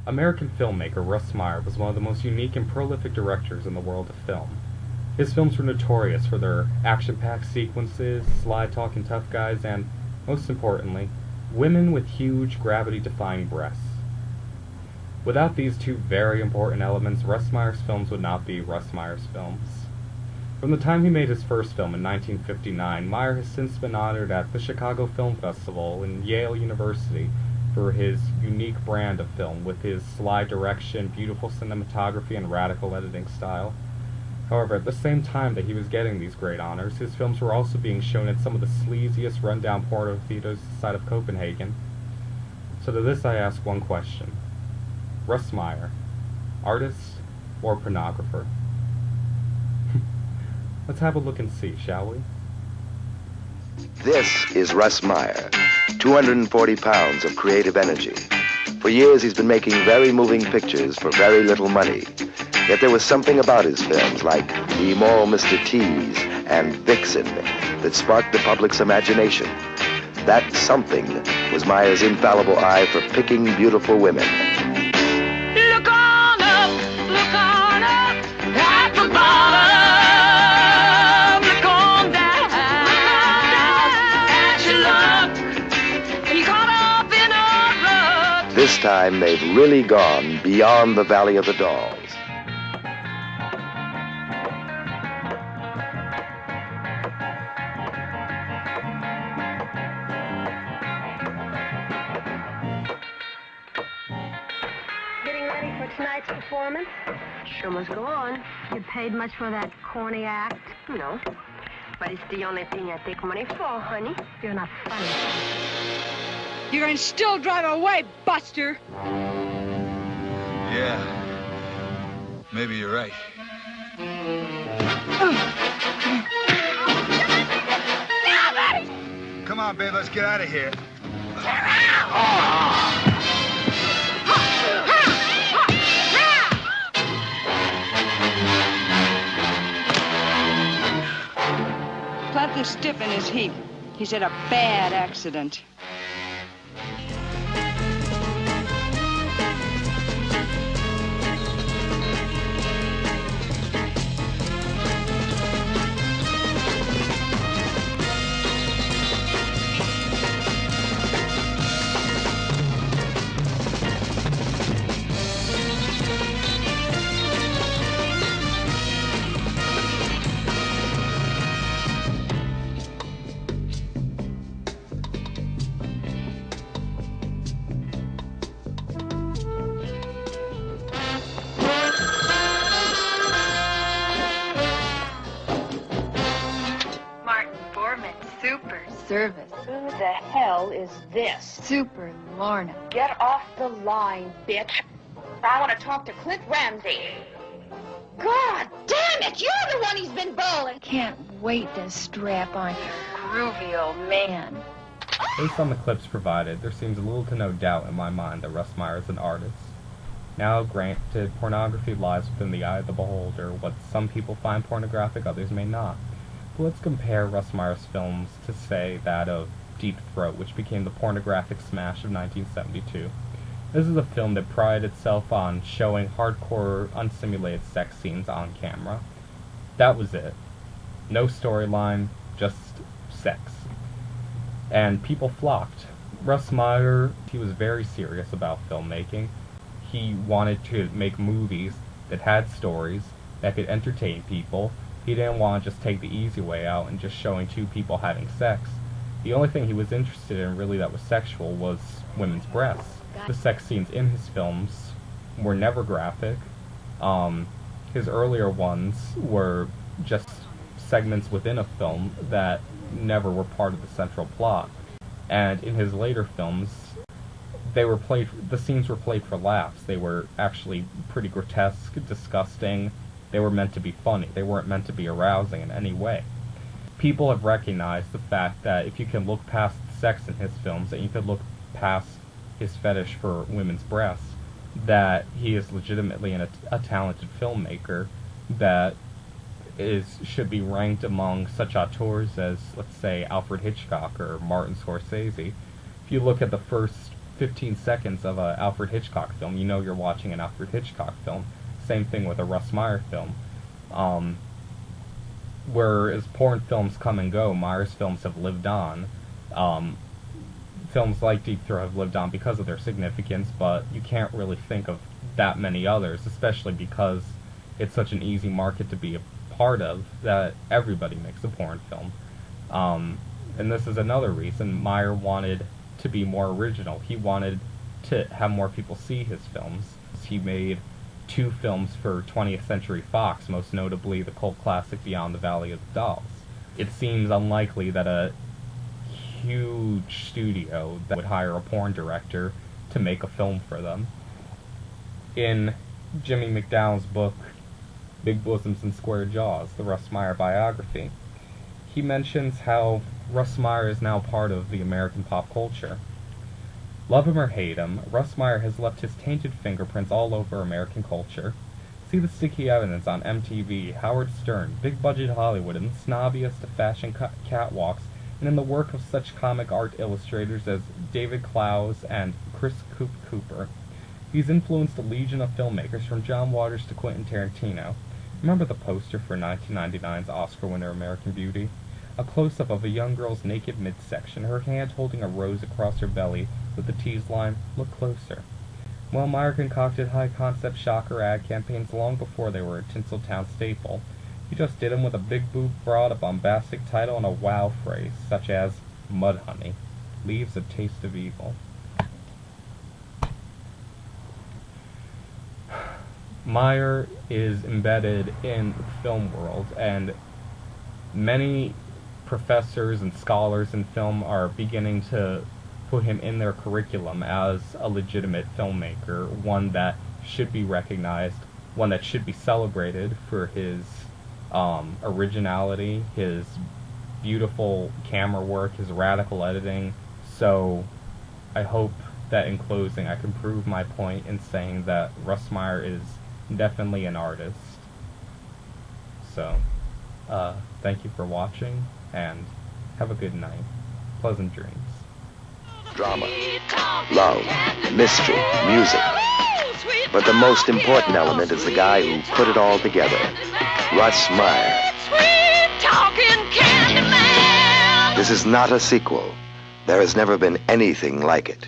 American filmmaker Russ Meyer was one of the most unique and prolific directors in the world of film. His films were notorious for their action-packed sequences, slide-talking tough guys, and, most importantly, women with huge, gravity-defying breasts. Without these two very important elements, Russ Meyer's films would not be Russ Meyer's films. From the time he made his first film in 1959, Meyer has since been honored at the Chicago Film Festival and Yale University for his unique brand of film with his sly direction, beautiful cinematography, and radical editing style. However, at the same time that he was getting these great honors, his films were also being shown at some of the sleaziest rundown porno theaters outside of Copenhagen. So to this I ask one question. Russ Meyer, artist or pornographer? Let's have a look and see, shall we? This is Russ Meyer, 240 pounds of creative energy. For years he's been making very moving pictures for very little money. Yet there was something about his films, like The Immoral Mr. Tease and Vixen, that sparked the public's imagination. That something was Meyer's infallible eye for picking beautiful women. Look on up at the bottom. Look on down at your luck. You caught up in a rut. This time they've really gone beyond the Valley of the Dolls. Getting ready for tonight's performance? Sure must go on. You paid much for that corny act? No. But it's the only thing I take money for, honey. You're not funny. You can still drive away, Buster! Yeah. Maybe you're right. Come on, babe, let's get out of here. Planting stiff in his heap. He's had a bad accident. Super service. Who the hell is this? Super Lorna. Get off the line, bitch. I want to talk to Clint Ramsey. God damn it! You're the one he's been bowling. Can't wait to strap on your groovy old man. Based on the clips provided, there seems little to no doubt in my mind that Russ Meyer is an artist. Now, granted, pornography lies within the eye of the beholder. What some people find pornographic, others may not. But let's compare Russ Meyer's films to, say, that of Deep Throat, which became the pornographic smash of 1972. This is a film that prided itself on showing hardcore, unsimulated sex scenes on camera. That was it. No storyline, just sex. And people flocked. Russ Meyer, he was very serious about filmmaking. He wanted to make movies that had stories, that could entertain people. He didn't want to just take the easy way out and just showing two people having sex. The only thing he was interested in really that was sexual was women's breasts. The sex scenes in his films were never graphic. His earlier ones were just segments within a film that never were part of the central plot. And in his later films, the scenes were played for laughs. They were actually pretty grotesque, disgusting. They were meant to be funny. They weren't meant to be arousing in any way. People have recognized the fact that if you can look past the sex in his films, that you could look past his fetish for women's breasts, that he is legitimately a talented filmmaker that should be ranked among such auteurs as, let's say, Alfred Hitchcock or Martin Scorsese. If you look at the first 15 seconds of a Alfred Hitchcock film, you know you're watching an Alfred Hitchcock film. Same thing with a Russ Meyer film. Whereas porn films come and go, Meyer's films have lived on. Films like Deep Throat have lived on because of their significance, but you can't really think of that many others, especially because it's such an easy market to be a part of that everybody makes a porn film. And this is another reason Meyer wanted to be more original. He wanted to have more people see his films. He made 2 films for 20th Century Fox, most notably the cult classic Beyond the Valley of the Dolls. It seems unlikely that a huge studio that would hire a porn director to make a film for them. In Jimmy McDowell's book, Big Bosoms and Square Jaws, the Russ Meyer biography, he mentions how Russ Meyer is now part of the American pop culture. Love him or hate him, Russ Meyer has left his tainted fingerprints all over American culture. See the sticky evidence on MTV, Howard Stern, big-budget Hollywood, and the snobbiest of fashion catwalks, and in the work of such comic art illustrators as David Clowes and Chris Cooper. He's influenced a legion of filmmakers, from John Waters to Quentin Tarantino. Remember the poster for 1999's Oscar winner American Beauty? A close-up of a young girl's naked midsection, her hand holding a rose across her belly, with the tease line, "Look closer." Well, Meyer concocted high-concept shocker ad campaigns long before they were a Tinseltown staple. He just did them with a big boob broad, a bombastic title, and a wow phrase, such as, "Mud Honey, leaves a taste of evil." Meyer is embedded in the film world, and many professors and scholars in film are beginning to put him in their curriculum as a legitimate filmmaker, one that should be recognized, one that should be celebrated for his originality, his beautiful camera work, his radical editing. So I hope that in closing I can prove my point in saying that Russ Meyer is definitely an artist. So, thank you for watching, and have a good night. Pleasant dreams. Drama, love, mystery, music. But the most important element is the guy who put it all together, Russ Meyer. This is not a sequel. There has never been anything like it.